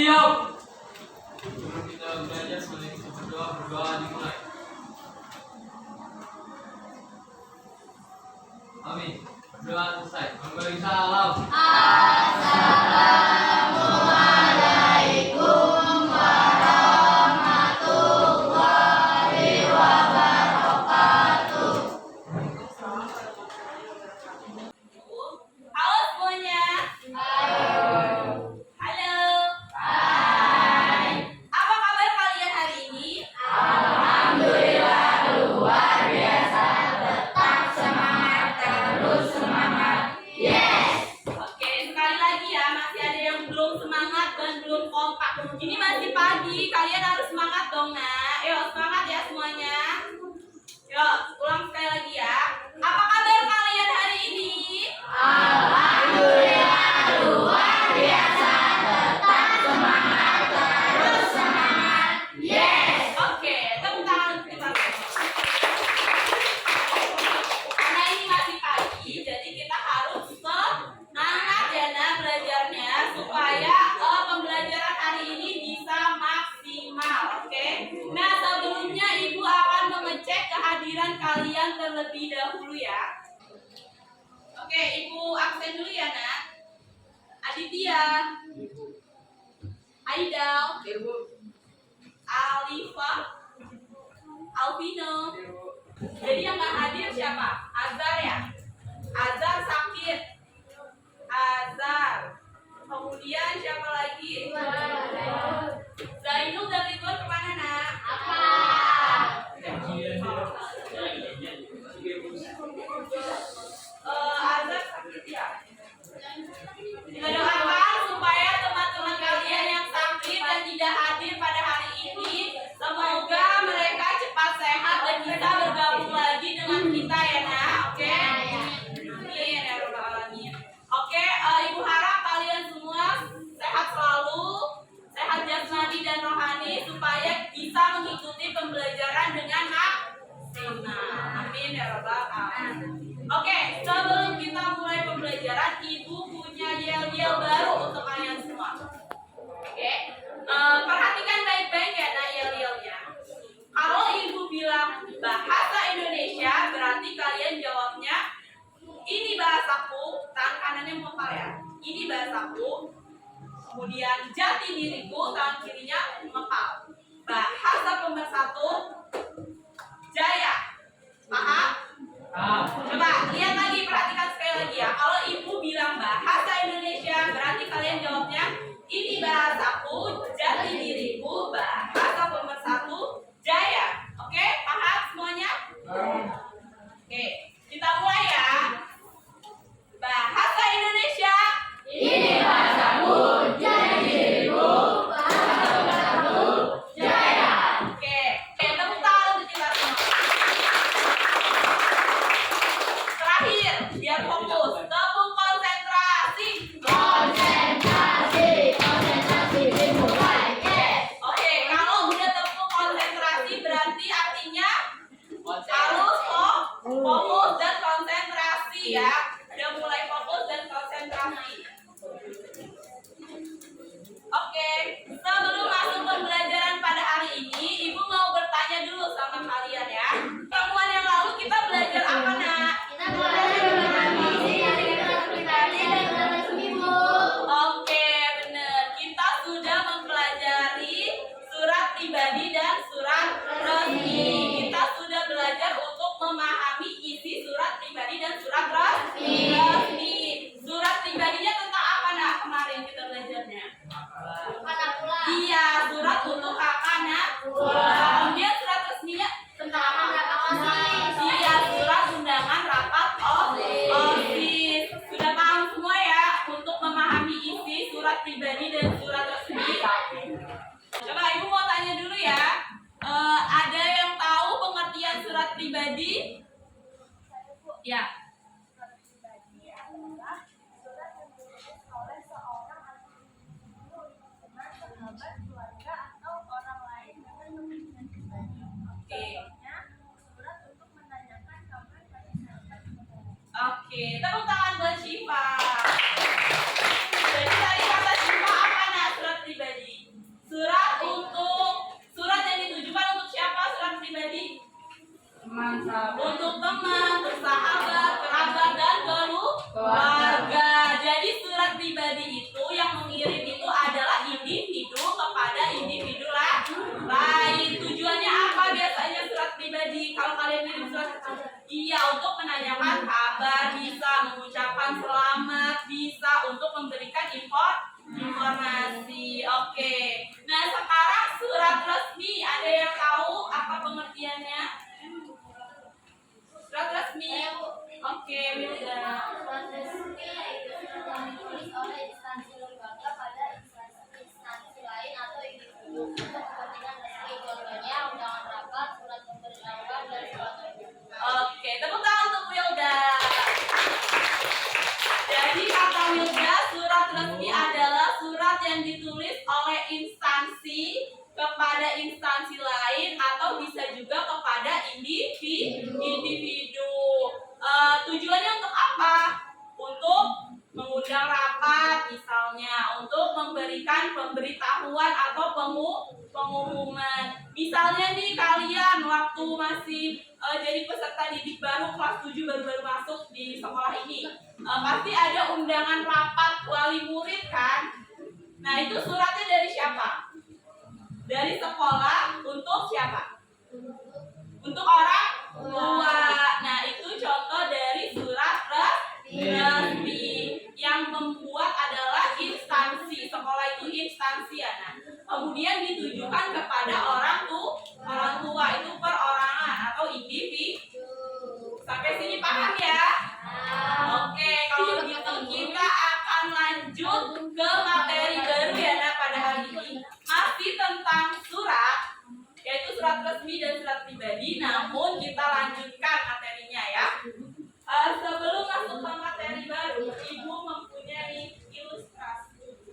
diam. Sebelum kita belajar, mari kita berdoa. Berdoa dimulai. Amin. Berdoa selesai. Memberi salam. Assalamualaikum warahmatullahi wabarakatuh. Halo semuanya. Halo. Hai. Apa kabar kalian hari ini? Alhamdulillah luar biasa. Tetap semangat, terus semangat. Yes. Oke, sekali lagi ya, masih ada yang belum semangat dan belum kompak. Ini masih pagi, kalian harus semangat dong, Nak. Yuk, semangat ya semuanya. Yuk, ulang sekali lagi ya. Apa kabar kalian hari ini? Alhamdulillah luar biasa. Tetap semangat, terus semangat. Yes. Oke, tepuk tangan untuk kita. Karena ini masih pagi, jadi kita harus semangat ya Nak belajarnya supaya pembelajaran hari ini bisa maksimal. Oke. Nah, sebelumnya Ibu akan mengecek kehadiran kalian terlebih dahulu ya. Oke, Ibu absen dulu ya Nak. Aditya, Aidal, Alifa, Alvino. Jadi yang nggak hadir siapa? Azhar ya? Azhar sakit. Azhar. Kemudian siapa lagi? Zainul dan Ridwan kemana Nak? Azhar sakit ya? Kita doakan supaya teman-teman kalian yang sakit dan tidak hadir pada hari ini, semoga mereka cepat sehat dan bisa bergabung lagi dengan kita ya Nak. Oke? Amin ya rabbal alamin. Oke, Ibu harap kalian semua sehat selalu, sehat jasmani dan rohani supaya bisa mengikuti pembelajaran dengan maksimal. Amin ya rabbal alamin. Oke, sebelum kita mulai pembelajaran, Ibu punya yel-yel baru untuk kalian semua. Oke, perhatikan baik-baik ya Nak yel-yelnya. Kalau Ibu bilang bahasa Indonesia, berarti kalian jawabnya ini bahasaku, tangan kanannya mengepal ya. Ini bahasaku. Kemudian jati diriku, tangan kirinya mengepal. Bahasa pemersatu Jaya. Paham? Coba lihat lagi, perhatikan sekali lagi ya. Kalau Ibu bilang bahasa Indonesia, berarti kalian jawabnya ini bahasaku, jati diriku, bahasa pemersatu Jaya. Oke, paham semuanya? Oke, kita mulai ya. Bahasa Indonesia. Ini bahasaku, jati diriku, bahasa pemersatu Jaya. Oke, tepuk tangan untuk kita semua. Terakhir, biar fokus. Tepuk konsentrasi. Konsentrasi dimulai. Yes. Oke, kalau udah tepuk konsentrasi berarti artinya harus fokus dan konsentrasi ya. Udah mulai fokus dan konsentrasi. Oke, sebelum masuk pembelajaran pada hari ini, Ibu mau bertanya dulu sama kalian ya. Pertemuan yang lalu kita belajar apa Nak? Oke, benar. Kita sudah mempelajari surat pribadi dan surat resmi. Kita sudah belajar untuk memahami isi surat pribadi dan surat resmi. Surat pribadinya tentang apa Nak kemarin kita belajarnya? Iya, surat untuk kakak Nak. Kemudian surat resminya tentang apa? Iya, surat undangan rapat OSIS. Sudah paham semua ya untuk memahami isi surat pribadi dan surat resmi? Coba Ibu mau tanya dulu ya. Ada yang tahu pengertian surat pribadi? Ya. Oke, tepuk tangan buat Syifa. Jadi tadi kata Syifa apa Nak surat pribadi? Untuk teman, bersahabat, kerabat, dan keluarga. Jadi surat pribadi itu yang mengirim itu adalah individu kepada individu lain. Tujuannya apa biasanya surat pribadi? Kalau kalian kirim surat, iya untuk menanyakan kabar, bisa mengucapkan selamat, bisa untuk memberikan informasi. Oke. Nah sekarang surat resmi, ada yang tahu apa pengertiannya? Surat resmi. Oke, Wilda. Surat resmi yaitu surat yang ditulis oleh instansi lembaga pada instansi lain atau individu untuk kepentingan resmi. Contohnya undangan rapat, surat pemberitahuan, dan surat terbuka. Oke, tepuk tangan untuk Wilda. Jadi kata Wilda, surat resmi adalah surat yang ditulis oleh instansi kepada instansi lain atau bisa juga kepada individu. Tujuannya untuk apa? Untuk mengundang rapat misalnya, untuk memberikan pemberitahuan atau pengumuman. Misalnya nih kalian waktu masih jadi peserta didik baru kelas 7 baru masuk di sekolah ini, pasti ada undangan rapat wali murid kan? Nah itu suratnya dari siapa? Dari sekolah untuk siapa? Untuk orang tua. Nah itu contoh dari surat resmi. Yang membuat adalah instansi. Sekolah itu instansi ya. Nah, kemudian ditujukan kepada orang tua itu perorangan atau individu. Sampai sini paham ya? Oke, kalau gitu kita akan lanjut ke materi baru ya nah pada hari ini. Masih tentang surat, yaitu surat resmi dan surat pribadi. Namun kita lanjutkan materinya ya. Sebelum masuk ke materi baru, Ibu mempunyai ilustrasi.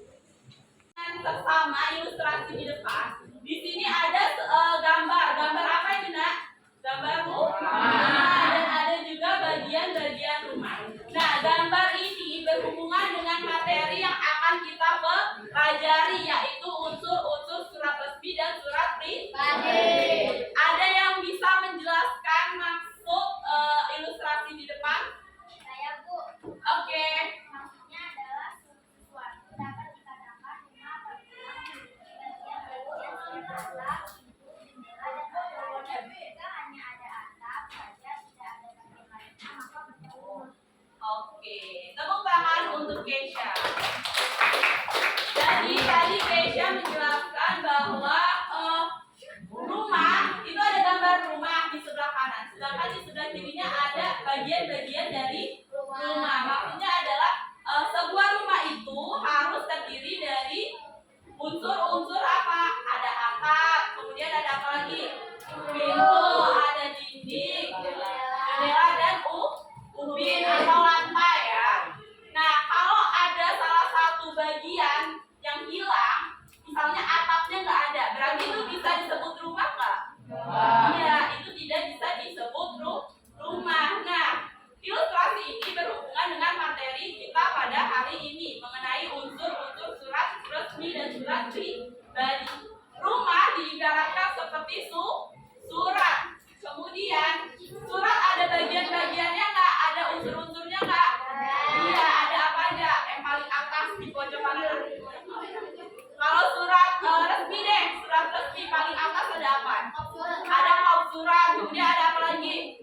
Dan bersama ilustrasi di depan. Di sini ada gambar. Gambar apa ini nak? Gambar rumah. Dan ada juga bagian-bagian rumah. Nah, gambar ini berhubungan dengan materi yang akan kita pelajari, yaitu unsur-unsur surat resmi dan surat pribadi. Ada yang bisa menjelaskan maksud ilustrasi di depan? Saya Bu. Oke. Maksudnya adalah sesuatu dapat dikatakan rumah apabila memiliki bagian baru yang terletak pintu, jendela, dan toilet. Jika hanya ada atap saja, tidak ada bagian lainnya, maka betul. Oke, tepuk tangan untuk Keisha. Jadi tadi Keisha menjelaskan bahwa rumah itu ada gambar rumah di sebelah kanan, sedangkan di sebelah kirinya ada bagian-bagian dari rumah. Maksudnya adalah sebuah rumah itu harus terdiri dari unsur-unsur apa? Ada atap, kemudian ada apa lagi? Pintu, ada dinding, jendela, dan ubin atau lantai ya. Nah, kalau ada salah satu bagian yang hilang, misalnya atapnya nggak ada, berarti itu bisa disebut rumah nggak? Iya, itu tidak bisa disebut rumah. Nah, ilustrasi ini berhubungan dengan materi kita pada hari ini mengenai unsur-unsur surat resmi dan surat pribadi. Rumah diibaratkan seperti surat. Kemudian surat ada bagian-bagiannya nggak? Ada unsur-unsurnya nggak? Iya, ada apa aja? Yang paling atas di pojok kanan. Kalau surat resmi deh, surat resmi paling atas ada apa? Ada kop surat, kemudian ada apa lagi?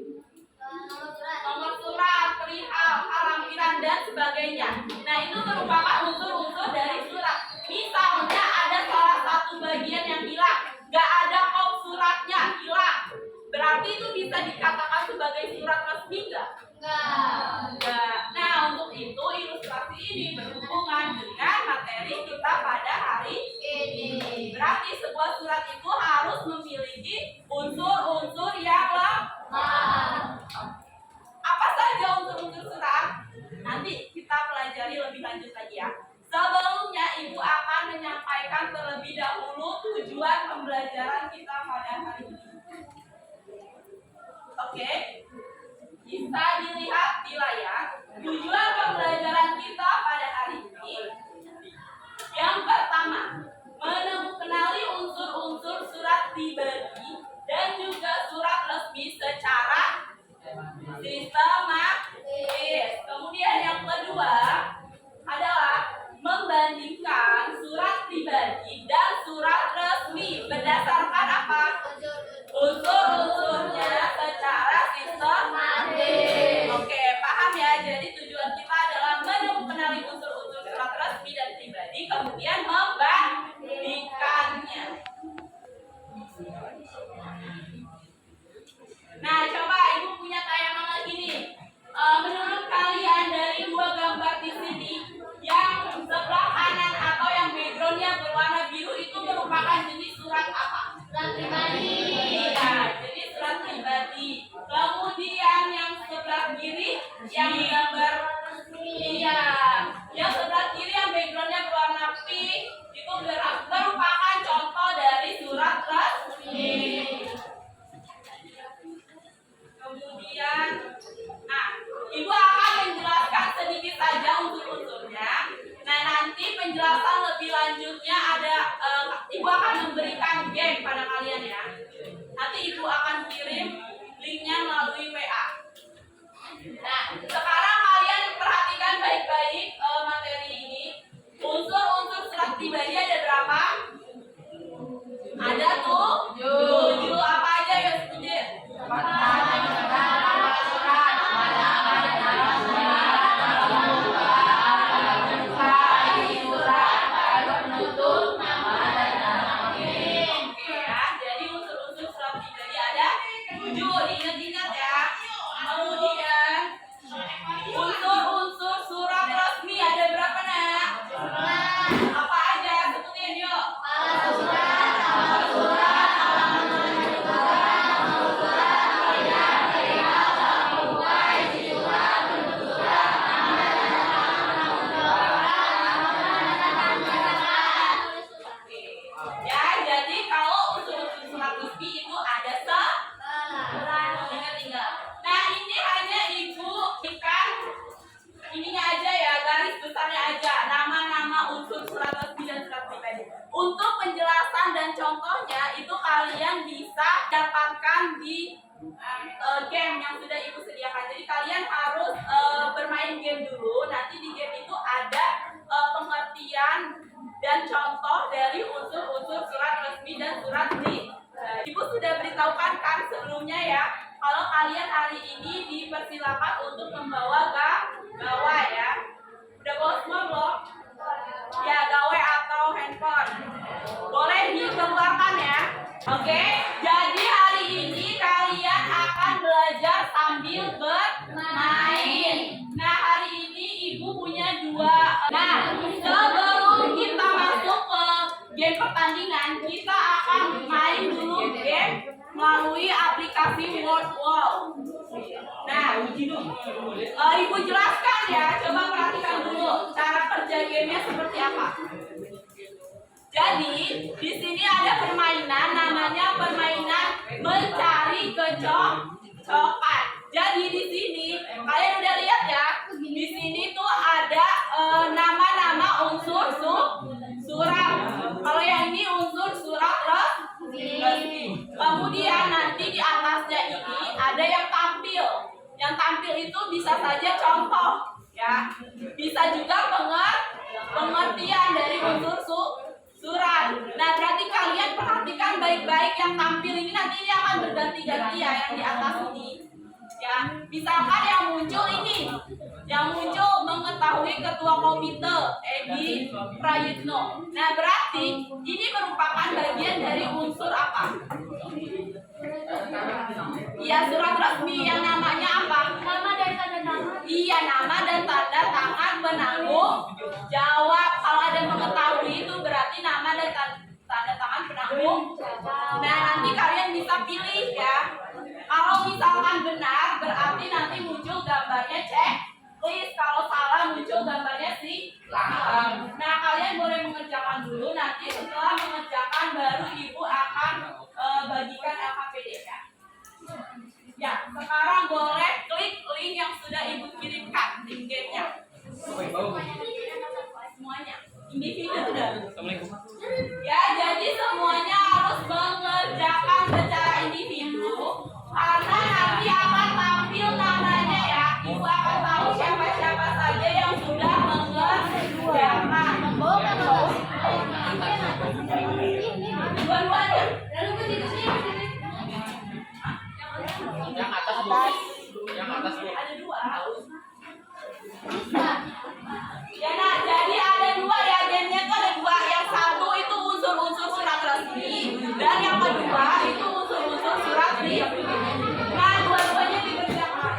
Nomor surat, perihal, lampiran, dan sebagainya. Nah itu merupakan unsur-unsur dari surat. Misalnya ada salah satu bagian yang hilang, nggak ada kop suratnya, hilang. Berarti itu bisa dikatakan sebagai surat resmi nggak? Enggak. Nah untuk itu ilustrasi ini berhubungan dengan materi kita pada hari ini. Berarti sebuah surat itu harus memiliki unsur-unsur yang lengkap. Apa saja unsur-unsur surat? Nanti kita pelajari lebih lanjut lagi ya. Sebelumnya Ibu akan menyampaikan terlebih dahulu tujuan pembelajaran kita pada hari ini. Oke? Bisa dilihat di layar. Tujuan pembelajaran kita pada hari ini. Yang pertama, mengenali unsur-unsur surat pribadi dan juga surat resmi secara Nanti ibu akan kirim linknya melalui WA. Nah, sekarang kalian perhatikan baik-baik materi ini. Unsur-unsur surat pribadi ada berapa? Ada tuh 7. Apa aja ya sebutin? Jadi unsur-unsur surat pribadi ada 7. Diingat-ingat ya. Kemudian unsur-unsur surat resmi ada berapa nak? Apa aja? Sebutin yuk. Ya, jadi kalau unsur-unsur surat resmi itu ada ingat-ingat. Nah, ini hanya ibu ikan ininya aja ya, garis besarnya aja, nama-nama unsur surat resmi dan surat pribadi. Untuk penjelasan dan contohnya itu kalian bisa dapatkan di game yang sudah ibu sediakan. Jadi kalian harus bermain game dulu. Nanti di game itu ada pengertian dan contoh dari unsur-unsur surat resmi dan surat pribadi. Ibu sudah beritahukan kan sebelumnya ya, kalau kalian hari ini dipersilakan untuk membawa gawai ya. Udah bawa semua belum? Ya, gawai atau handphone. Boleh dikeluarkan ya. Oke, jadi hari ini kalian akan belajar sambil bermain. Nah, hari ini ibu punya 2. Nah, sebelum kita masuk ke game pertandingan, kita akan main dulu game melalui aplikasi Word Wall. Nah, ibu jelaskan ya, coba perhatikan dulu cara kerja gamenya seperti apa. Jadi, di sini ada permainan namanya permainan mencari kecocokan. Jadi di sini kalian udah lihat ya, di sini tuh ada nama-nama unsur surat. Kalau yang ini unsur surat resmi. Kemudian nanti di atasnya ini ada yang tampil. Yang tampil itu bisa saja contoh ya. Bisa juga pengertian dari unsur surat. Nah, berarti kalian perhatikan baik-baik yang tampil ini, nanti ini akan berganti-ganti ya yang di atas ini. Ya, misalkan yang muncul ini, yang muncul mengetahui ketua komite Edi Prayitno. Nah, berarti ini merupakan bagian dari unsur apa? Iya, surat resmi yang namanya apa? Nama dan tanda tangan. Iya, nama dan tanda tangan penanggung jawab. Kalau ada mengetahui itu berarti nama dan tanda tangan penanggung. Nah, nanti kalian bisa pilih ya. Kalau misalkan benar, berarti nanti muncul gambarnya checklist. Kalau salah, muncul gambarnya silang. Nah, kalian boleh mengerjakan dulu. Nanti setelah mengerjakan, baru ibu akan bagikan LKPD ya. Ya, sekarang boleh klik link yang sudah ibu kirimkan di game-nya. Semuanya. Individu sudah. Ya, jadi semuanya harus mengerjakan secara individu. Karena nanti akan tampil namanya ya. Ibu akan tahu siapa-siapa saja yang sudah mengerjakan. Dua-duanya. Yang atas bu. Yang atas bu. Ada 2. Ya, nah, jadi ada 2 ya. Gamenya itu ada 2. Yang satu itu unsur-unsur surat resmi, dan yang kedua itu unsur-unsur surat pribadi. Nah, dua-duanya dikerjakan.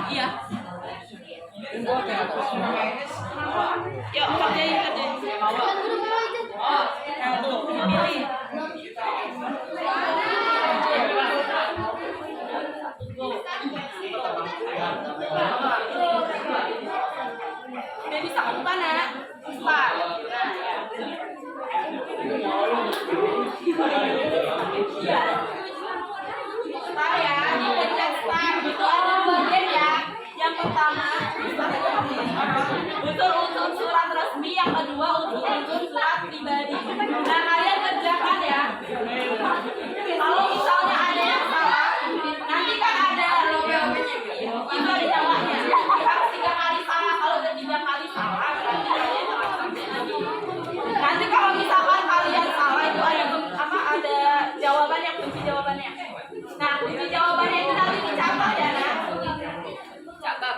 Iya. Yuk, kerjain. Oh, pilih. Udah bisa bukan nak? Cepat. Iya. Start ya, dipencet start. Itu ada 2 game ya. Yang pertama unsur-unsur surat resmi, yang kedua unsur-unsur surat pribadi. Nah, kalian kerjakan ya. kunci jawabannya. Nah, kunci jawabannya itu nanti dicatat ya, nah. Catat.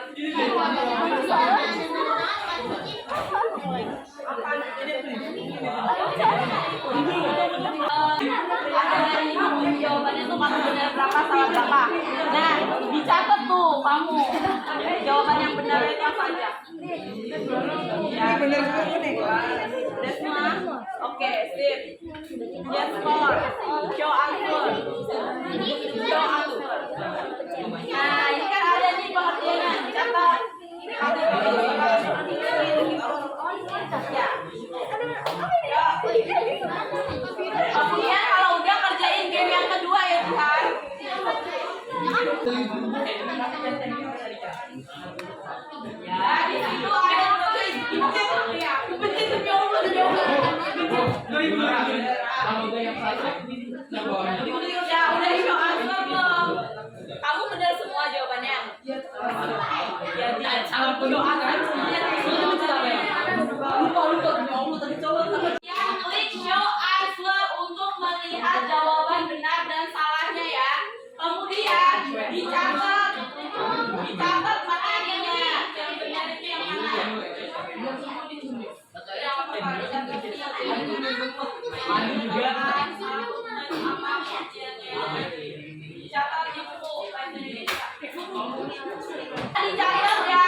Ada ini kunci jawabannya tuh kamu benar berapa, salah berapa. Nah, dicatat tuh kamu. Jawaban yang benar itu apa aja? Ya, benar semua nih. Udah semua? Oke, sip. Yes, score. Show answer. Show answer. Nah, ini kan ada nih pengertiannya. Catat. Ya. Kemudian kalau udah kerjain game yang kedua ya Tuhan. Ya, di situ ada ya, udah show answer belum? Kamu benar semua jawabannya? Ya, tidak salah show answer semuanya. Ya, klik show answer untuk melihat jawaban benar dan salahnya ya. Kemudian dicatat materinya. Yang benar itu yang mana? Dicatat ya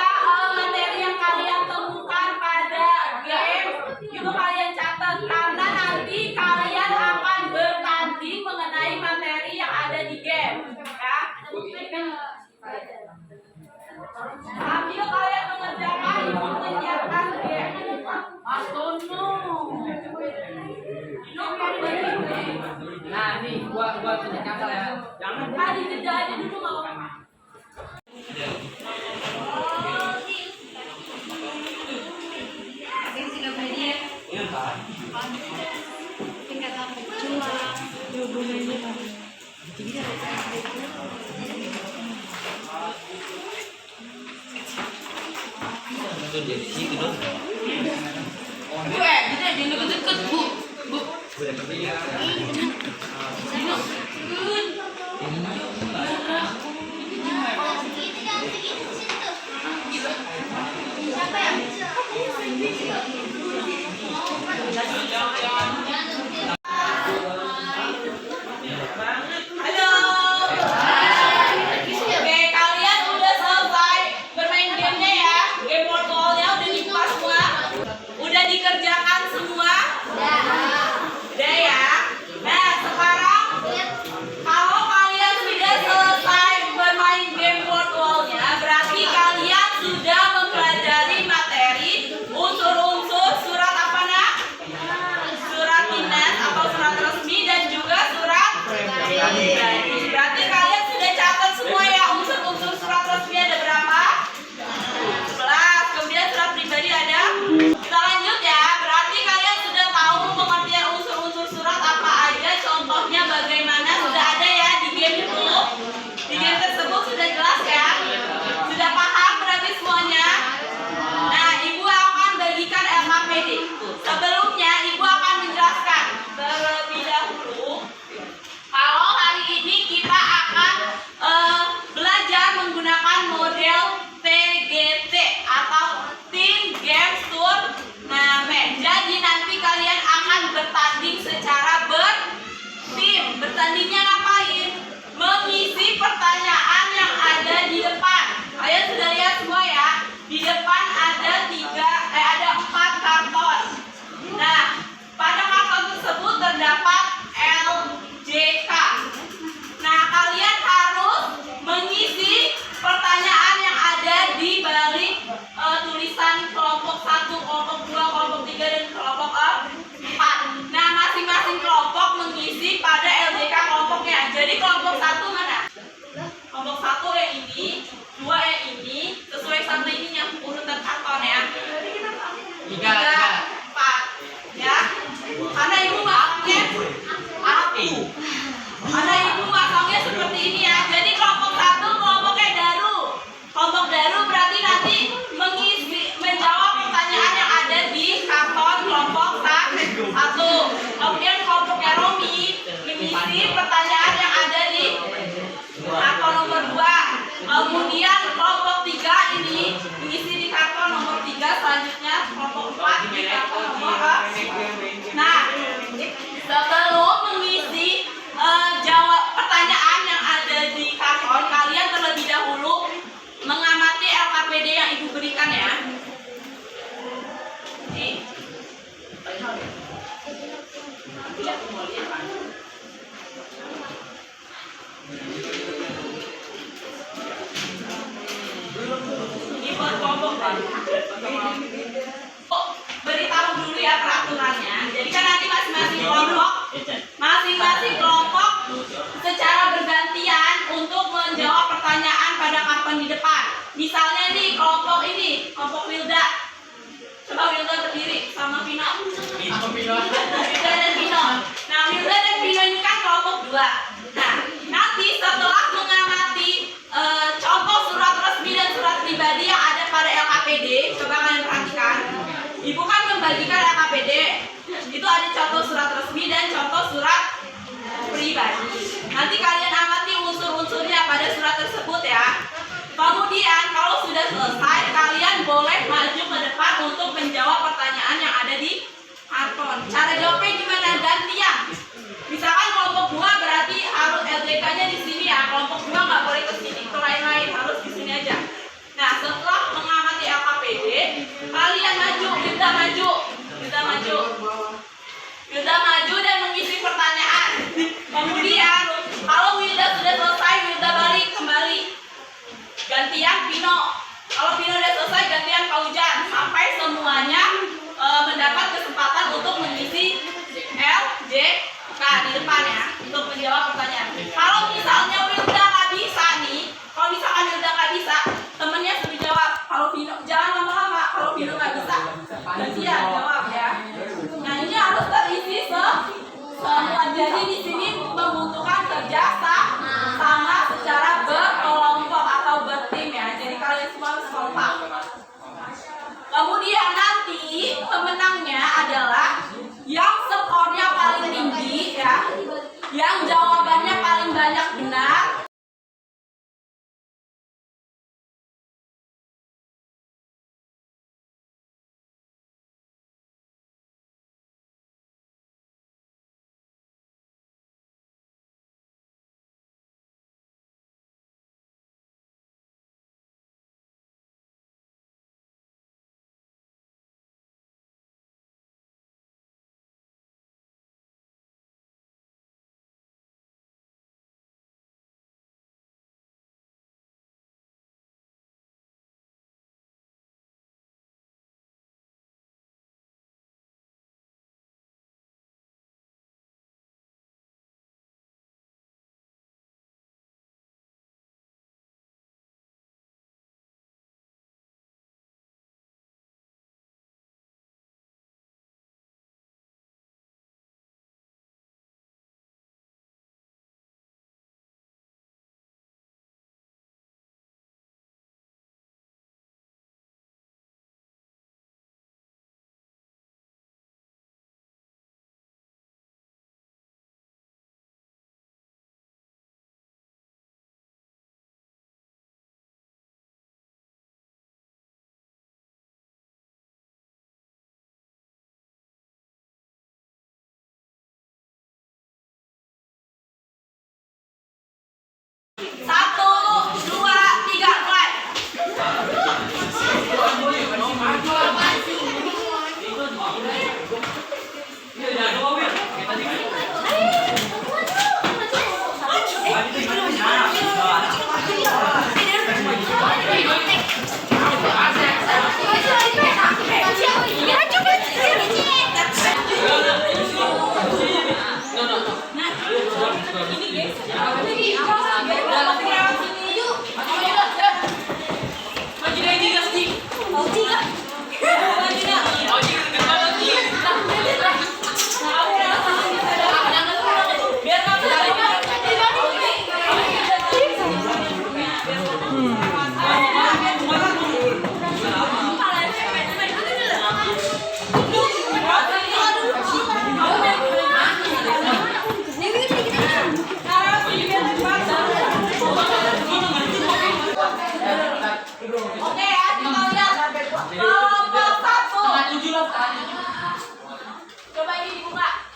materi yang kalian temukan pada game itu kalian catat karena nanti kalian akan bertanding mengenai materi yang ada di game ya. Sambil kalian mengerjakan game. Mas Tono. Nah, nih gua punya kapal ya. Jangan Dijeda aja dulu nggak apa-apa. Deket-deket bu. Dikerjakan semua? Udah ya. Nah, sekarang kalau kalian sudah selesai bermain game board wall-nya, berarti kalian sudah mempelajari materi unsur-unsur surat apa nak? Surat dinas atau surat resmi dan juga surat pribadi. Berarti kalian sudah catat semua ya unsur-unsur surat resmi ada berapa? 11. Kemudian surat pribadi ada? Kita lanjut ya. Berarti kalian sudah tahu pengertian unsur-unsur surat apa aja, contohnya bagaimana, sudah ada ya di game itu. Di game tersebut sudah jelas ya. Sudah paham berarti semuanya. Nah, ibu akan bagikan LKPD. Sebelumnya ibu akan menjelaskan terlebih dahulu kalau hari ini kita akan belajar menggunakan model TGT atau Team Games Tournament. Jadi nanti kalian akan bertanding secara bertim. Bertandingnya ngapain? Mengisi pertanyaan yang ada di depan. Kalian sudah lihat semua ya. Di depan ada 4 karton. Nah, pada karton tersebut terdapat LJK. Nah, kalian harus mengisi pertanyaan yang ada di balik tulisan kelompok 1, kelompok 2, kelompok 3, dan kelompok 4. Nah, masing-masing kelompok mengisi pada LJK kelompoknya. Jadi kelompok 1 mana? Kelompok 1 yang ini, 2 yang ini, sesuai sama ininya urutan karton ya. 3, 4 ya. Karena ibu masangnya seperti ini ya. Jadi kelompok 1 kelompoknya Daru. Kelompok Daru berarti nanti menjawab pertanyaan yang ada di karton kelompok 1. Kemudian kelompoknya Romi mengisi pertanyaan pertanyaan yang ada di karton nomor 2. Kemudian kelompok 3 ini diisi di karton nomor 3. Selanjutnya kelompok 4 di karton nomor 4. Nah, sebelum mengisi jawab pertanyaan yang ada di karton, kalian terlebih dahulu mengamati LKPD yang Ibu berikan ya. Nih. Ini buat kelompok kan? Oh, beritahu dulu ya peraturannya. Jadi kan nanti masing-masing kelompok secara bergantian untuk menjawab pertanyaan pada karton di depan. Misalnya nih kelompok ini, kelompok Wilda. Coba Wilda berdiri sama Vino. Wilda dan Vino. Nah, Wilda dan Vino ini kan kelompok 2. Nah, nanti setelah mengamati contoh surat resmi dan surat pribadi yang ada pada LKPD, coba kalian perhatikan. Ibu kan membagikan LKPD. Itu ada contoh surat resmi dan contoh surat pribadi. Nanti kalian amati unsur-unsurnya pada surat tersebut ya. Kemudian kalau sudah selesai, kalian boleh maju ke depan untuk menjawab pertanyaan yang ada di karton. Cara jawabnya gimana? Gantian. Misalkan kelompok 2 berarti harus LDK-nya di sini ya. Kelompok 2 nggak boleh ke sini, ke lain-lain, harus di sini aja. Nah, setelah mengamati LKPD, kalian maju, Wilda maju. Wilda maju dan mengisi pertanyaan. Kemudian, kalau Wilda sudah selesai, Wilda balik kembali. Gantian Pino. Kalau Pino udah selesai, gantian Paujan. Sampai semuanya mendapat kesempatan untuk mengisi LJK di depan ya, untuk menjawab pertanyaan. Kalau misalnya Wilda nggak bisa nih, kalau misalkan Wilda nggak bisa, temennya suruh jawab. Kalau Pino, jangan lama-lama. Kalau Pino nggak bisa, gantian jawab ya. Nah, ini harus terisi semua. Jadi di sini membutuhkan kerja sama secara berkelompok atau bertim ya. Jadi kalian semua harus kompak. Kemudian nanti pemenangnya adalah yang skornya paling tinggi ya, yang jawabannya paling banyak benar. Coba ini dibuka.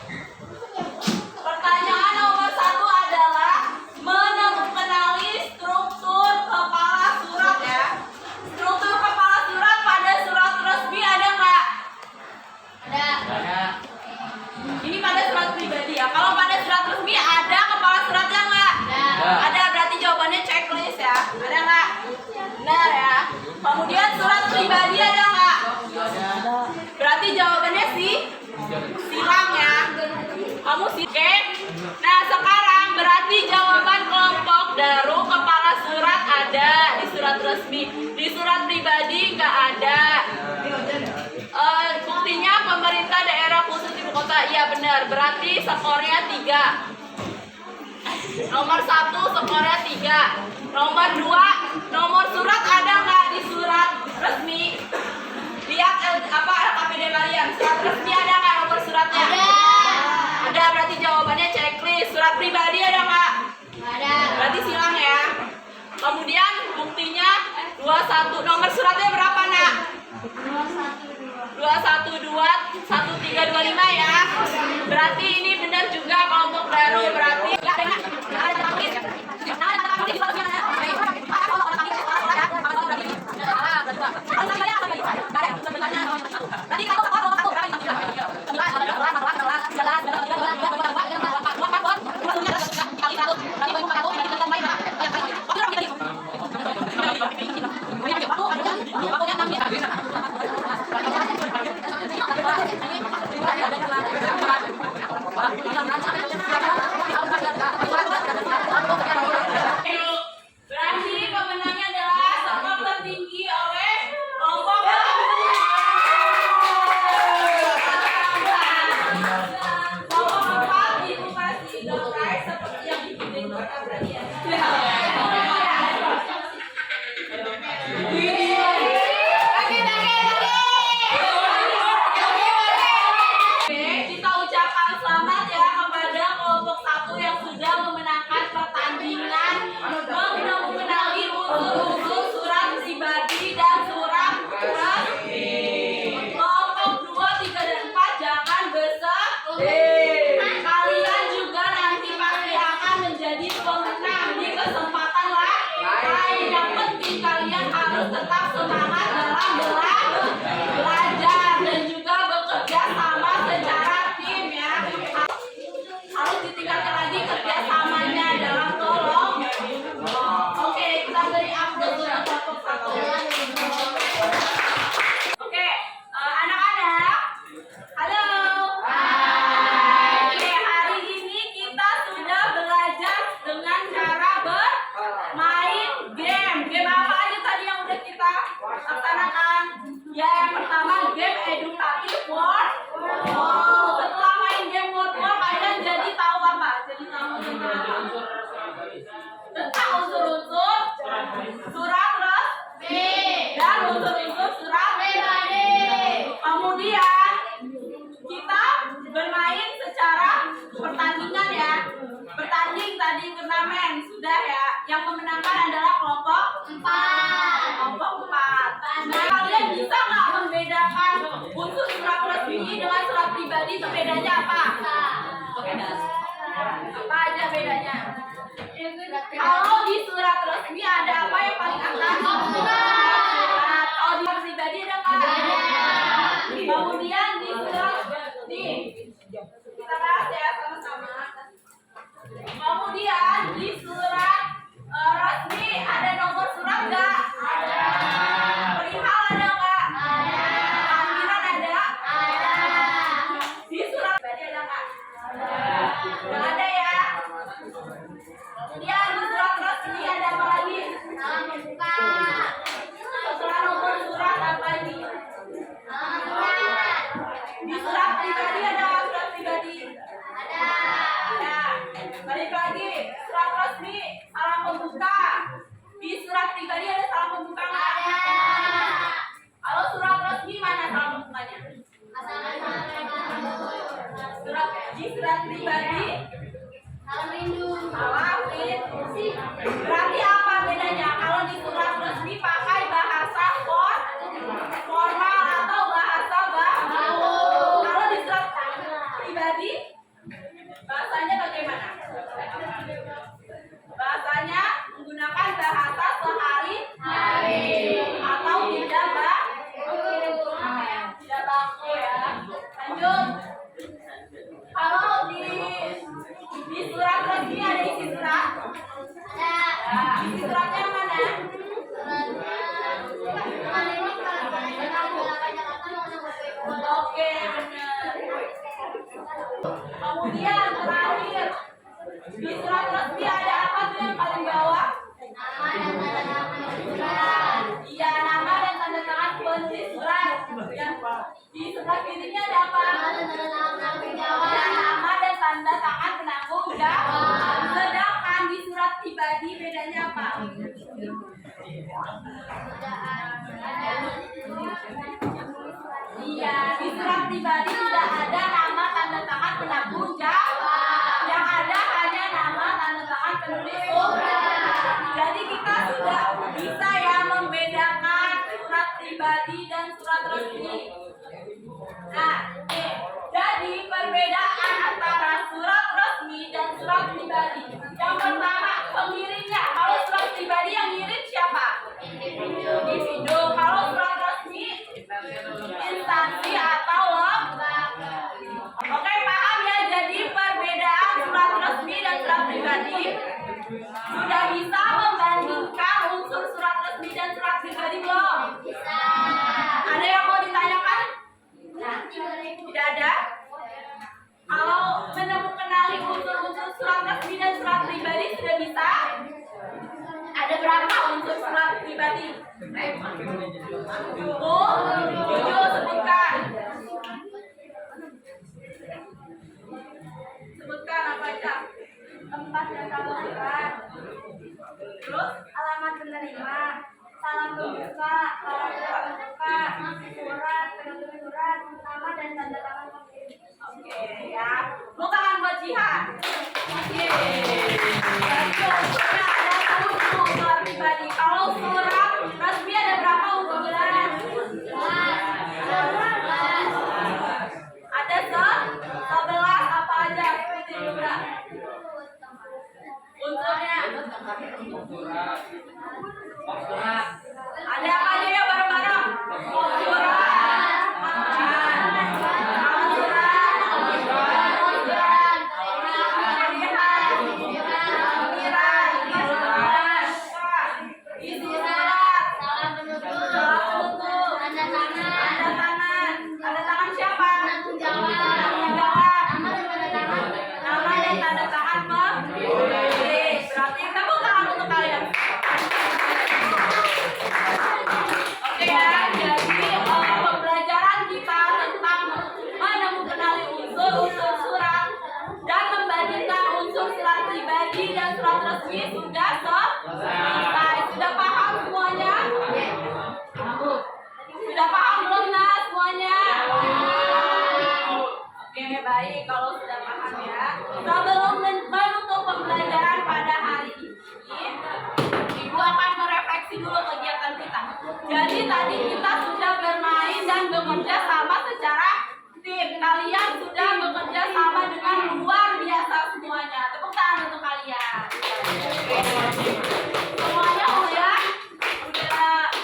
Pertanyaan nomor 1 adalah mengenali struktur kepala surat ya. Struktur kepala surat pada surat resmi ada nggak? Ada. Ini pada surat pribadi ya. Kalau pada surat resmi ada kepala suratnya nggak? Ada, berarti jawabannya checklist ya. Ada nggak? Benar ya. Kemudian surat pribadi ada nggak? Berarti jawabannya silang ya. Kamu sih. Oke. Nah sekarang berarti jawaban kelompok Daru kepala surat ada di surat resmi. Di surat pribadi nggak ada. Buktinya pemerintah daerah khusus ibu kota. Iya benar. Berarti skornya 3. Nomor 1 skornya 3. Nomor 2, nomor surat ada nggak di surat resmi? Lihat KPD kalian. Surat resmi ada nggak nomor suratnya? Ada, berarti jawabannya checklist. Surat pribadi ada nggak? Ada. Berarti silang ya. Kemudian buktinya 21. Nomor suratnya berapa nak? 212 1325 ya. Berarti ini benar juga kelompok baru. Berarti berarti pemenangnya adalah skor tertinggi oleh kelompok kelompok 4 edukasi terkait seperti yang dibimbing kita berarti ya. Kita ucapkan selamat ya kepada kelompok 1 yang sudah memenangkan pertandingan mengenali unsur-unsur surat pribadi dan surat resmi. Kelompok 2, 3, dan 4 jangan bersedih. Kalian juga nanti pasti akan menjadi pemenang di kesempatan lain. Yang penting kalian harus tetap semangat dalam belajar dan juga bekerja sama secara tim ya. Harus ditingkatkan lagi kerjasamanya dalam tolong. Oke, kita beri update untuk kelompok 1. Oke, anak-anak, halo. Oke, hari ini kita sudah belajar dengan cara bermain game. Game apa aja tadi yang udah kita laksanakan? Ya, yang pertama game edukatif word. Setelah main game word kalian jadi tahu apa? Jadi tahu tentang unsur-unsur surat resmi dan unsur-unsur surat pribadi. Kemudian kita bermain secara pertandingan ya. Bertanding tadi turnamen sudah ya. Yang memenangkan adalah kelompok 4. Kelompok 4. Nah, kalian bisa nggak membedakan unsur surat resmi dengan surat pribadi itu bedanya apa? Apa aja bedanya? Kalau di surat resmi ada apa yang paling atas? Surat. Kalau di surat pribadi ada apa? Kemudian di surat nih kita bahas ya sama-sama. Kemudian di surat resmi ada nomor surat nggak? Ada. Perihal ada nggak? Ada. Panggilan ada? Ada. Di surat pribadi ada nggak? Ada. Nggak ada ya. Kemudian di surat resmi ada apa lagi? Salam membuka. Setelah nomor surat apa ini? Salam surat. Di surat pribadi ada nggak surat pribadi? Ada. Ada. Balik lagi, surat resmi salam pembuka. Di surat pribadi ada salam pembuka nggak? Ada. Kalau surat resmi mana salam pembukanya? Di surat pribadi salam rindu. Salam rindu. Berarti apa bedanya? Kalau di surat resmi pakai bahasa formal atau bahasa resmi ada apa tuh yang paling bawah? Iya, nama dan tanda tangan penulis surat. Yang di sebelah kirinya ada apa? Ya, nama dan tanda tangan penanggung jawab. Sedangkan di surat pribadi bedanya apa? Iya, di surat pribadi tidak ada nama tanda tangan penanggung jawab. Yang ada hanya nama tanda tangan penulis surat. Jadi kita sudah bisa ya membedakan surat pribadi dan surat resmi. Nah, jadi perbedaan antara surat resmi dan surat pribadi. Yang pertama, pengirimnya. Kalau surat pribadi yang ngirim siapa? Individu. Kalau surat resmi, instansi atau lembaga. Oke, paham ya? Jadi perbedaan surat resmi dan surat pribadi. Sudah bisa membandingkan unsur surat resmi dan surat pribadi belum? Bisa. Ada yang mau ditanyakan? Tidak ada? Kalau mengenali unsur-unsur surat resmi dan surat pribadi sudah bisa? Ada berapa unsur surat pribadi? 7, sebutkan. Sebutkan apa aja? Tempat dan tanggal surat. Terus Alamat penerima, salam pembuka, paragraf pembuka, surat, penutup surat, nama dan tanda tangan pengirim. oke ya. Tepuk tangan buat Jihan. Oke. Jadi unsurnya ada 7 surat pribadi. Kalau surat resmi ada berapa unsurnya? Ada 11 apa aja? Sebutin dulu Kak. Unsurnya. Ada apa aja ya bareng-bareng? Sudah selesai. Sudah paham semuanya? Sudah paham belum nah semuanya? Oke, baik kalau sudah paham ya. Sebelum menutup pembelajaran pada hari ini, Ibu akan merefleksi dulu kegiatan kita. Jadi tadi kita sudah bermain dan bekerja sama secara tim. Kalian sudah bekerja sama dengan luar biasa semuanya. Tepuk tangan untuk kalian. Semuanya udah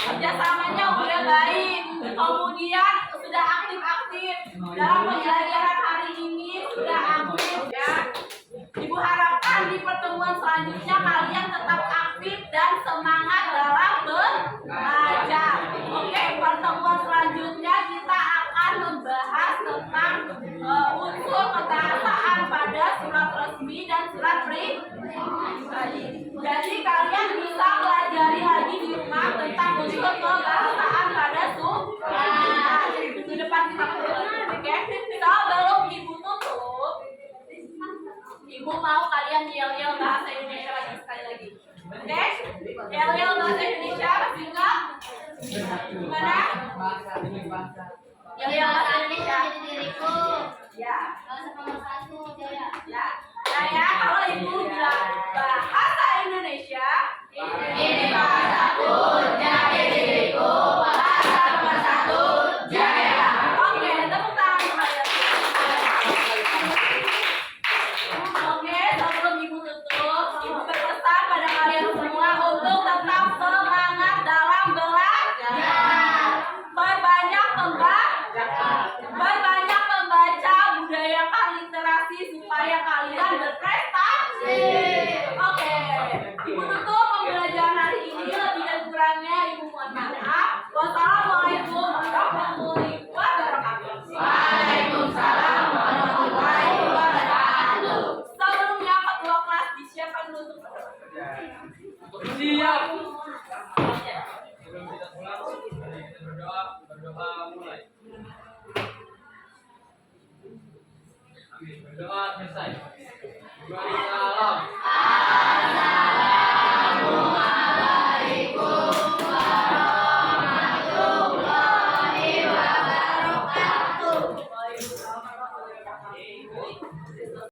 kerjasamanya udah baik, kemudian sudah aktif-aktif dalam pembelajaran hari ini, sudah aktif ya. Ibu harapkan di pertemuan selanjutnya kalian tetap aktif dan semangat dalam belajar. Oke, pertemuan selanjutnya kita akan membahas tentang unsur kebahasaan pada surat resmi dan surat pribadi. Jadi kalian bisa pelajari lagi di rumah tentang unsur kebahasaan pada surat. Di depan kita oke. Sebelum Ibu tutup, Ibu mau kalian yel-yel bahasa Indonesia lagi sekali lagi. Oke? Yel-yel bahasa Indonesia masih enggak? Gimana? Yel-yel bahasa Indonesia. Diriku, Ya. nomor 1, Jaya. Ya. Nah ya, kalau Ibu bilang bahasa Indonesia, ini bahasaku, jadi diriku, bahasa nomor 1, Jaya. Oke, tepuk tangan kalian. Oke, sebelum Ibu tutup, Ibu berpesan pada kalian semua untuk tetap semangat dalam belajar. Berbanyak membaca, budayakan literasi supaya kalian berprestasi. Bersiap. Sebelum kita pulang, mari kita berdoa mulai. Amin. Berdoa selesai. Berdoa di dalam.